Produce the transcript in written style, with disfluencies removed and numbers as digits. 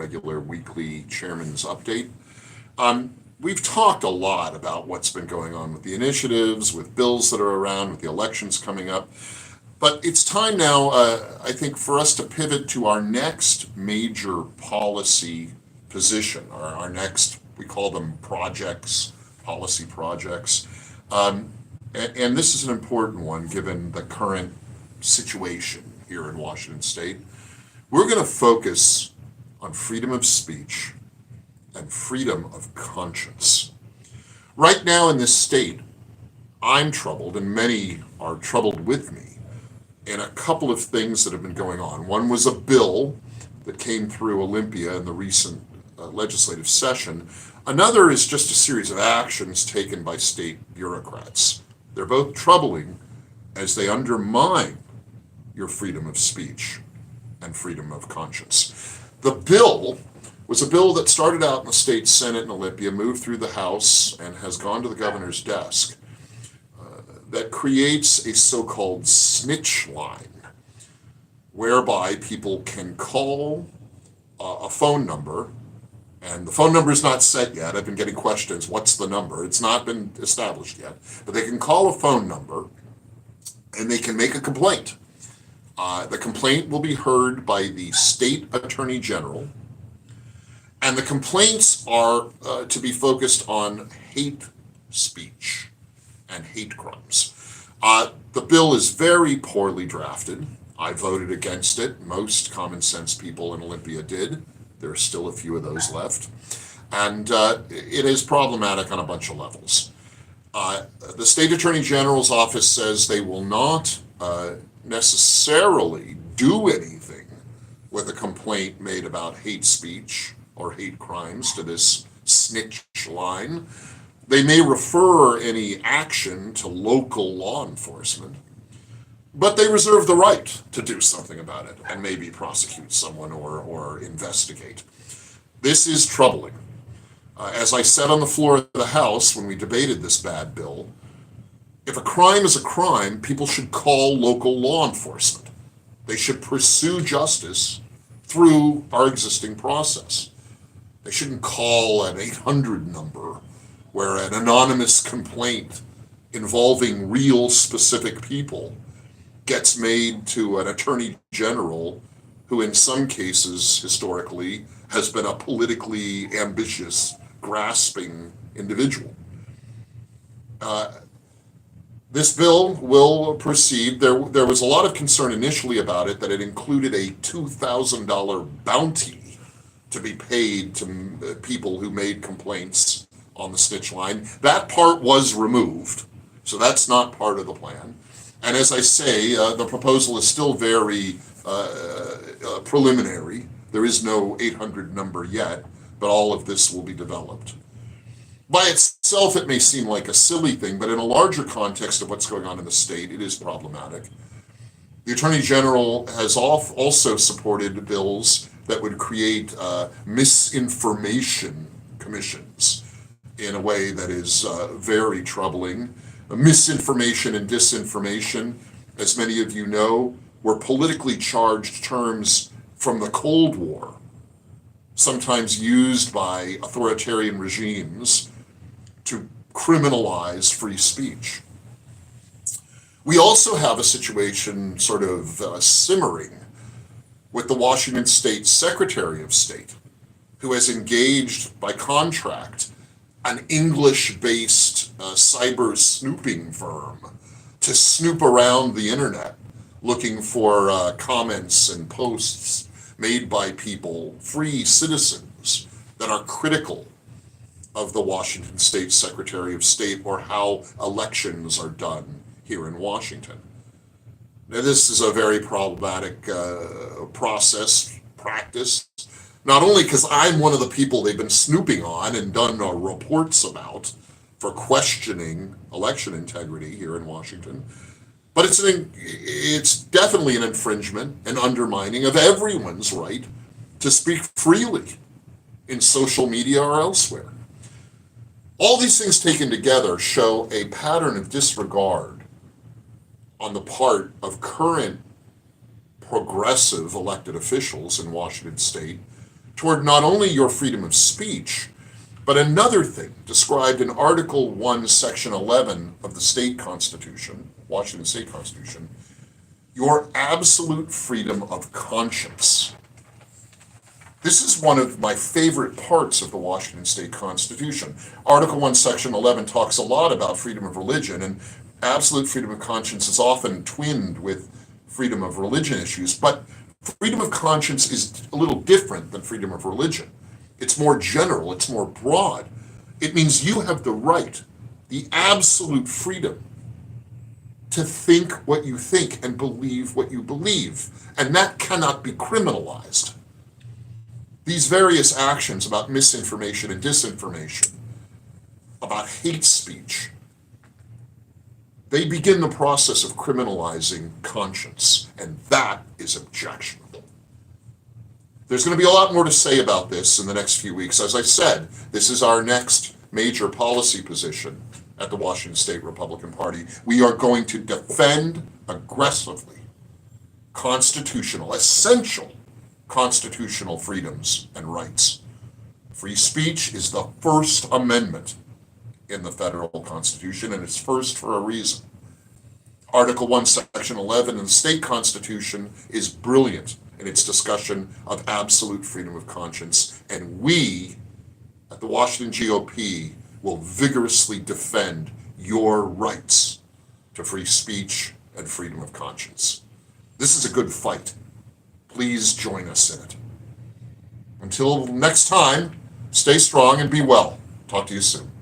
regular weekly Chairman's Update. We've talked a lot about what's been going on with the initiatives, with bills that are around, with the elections coming up. But it's time now, I think, for us to pivot to our next major policy position, our next, we call them projects, policy projects. And this is an important one given the current situation here in Washington State. We're going to focus on freedom of speech and freedom of conscience. Right now in this state, I'm troubled, and many are troubled with me, in a couple of things that have been going on. One was a bill that came through Olympia in the recent legislative session. Another is just a series of actions taken by state bureaucrats. They're both troubling as they undermine your freedom of speech and freedom of conscience. The bill was a bill that started out in the state Senate in Olympia, moved through the House, and has gone to the governor's desk, that creates a so-called snitch line, whereby people can call a phone number, and the phone number is not set yet. I've been getting questions, what's the number? It's not been established yet, but they can call a phone number, and they can make a complaint. The complaint will be heard by the state attorney general, and the complaints are to be focused on hate speech and hate crimes. The bill is very poorly drafted. I voted against it. Most common sense people in Olympia did. There are still a few of those left. And it is problematic on a bunch of levels. The state attorney general's office says they will not necessarily do anything with a complaint made about hate speech or hate crimes to this snitch line. They may refer any action to local law enforcement, but they reserve the right to do something about it and maybe prosecute someone or investigate. This is troubling. As I said on the floor of the House when we debated this bad bill, if a crime is a crime, people should call local law enforcement. They should pursue justice through our existing process. They shouldn't call an 800 number where an anonymous complaint involving real specific people gets made to an attorney general who in some cases historically has been a politically ambitious, grasping individual. This bill will proceed. There was a lot of concern initially about it that it included a $2,000 bounty to be paid to people who made complaints on the snitch line. That part was removed, so that's not part of the plan. And as I say, the proposal is still very preliminary. There is no 800 number yet, but all of this will be developed. By itself, it may seem like a silly thing, but in a larger context of what's going on in the state, it is problematic. The Attorney General has also supported bills that would create misinformation commissions in a way that is very troubling. Misinformation and disinformation, as many of you know, were politically charged terms from the Cold War, sometimes used by authoritarian regimes to criminalize free speech. We also have a situation sort of simmering with the Washington State Secretary of State, who has engaged by contract an English-based cyber snooping firm to snoop around the internet looking for comments and posts made by people, free citizens, that are critical of the Washington State Secretary of State or how elections are done here in Washington. Now, this is a very problematic practice, not only because I'm one of the people they've been snooping on and done reports about for questioning election integrity here in Washington, but it's definitely an infringement and undermining of everyone's right to speak freely in social media or elsewhere. All these things taken together show a pattern of disregard on the part of current progressive elected officials in Washington State toward not only your freedom of speech, but another thing described in Article 1, Section 11 of the state constitution, Washington State Constitution, your absolute freedom of conscience. This is one of my favorite parts of the Washington State Constitution. Article 1, Section 11 talks a lot about freedom of religion, and absolute freedom of conscience is often twinned with freedom of religion issues, but freedom of conscience is a little different than freedom of religion. It's more general, it's more broad. It means you have the right, the absolute freedom to think what you think and believe what you believe, and that cannot be criminalized. These various actions about misinformation and disinformation, about hate speech, they begin the process of criminalizing conscience, and that is objectionable. There's going to be a lot more to say about this in the next few weeks. As I said, this is our next major policy position at the Washington State Republican Party. We are going to defend aggressively constitutional, essential constitutional freedoms and rights. Free speech is the First Amendment in the federal Constitution, and it's first for a reason. Article 1, Section 11 in the state Constitution is brilliant in its discussion of absolute freedom of conscience, and we at the Washington GOP will vigorously defend your rights to free speech and freedom of conscience. This is a good fight. Please join us in it. Until next time, stay strong and be well. Talk to you soon.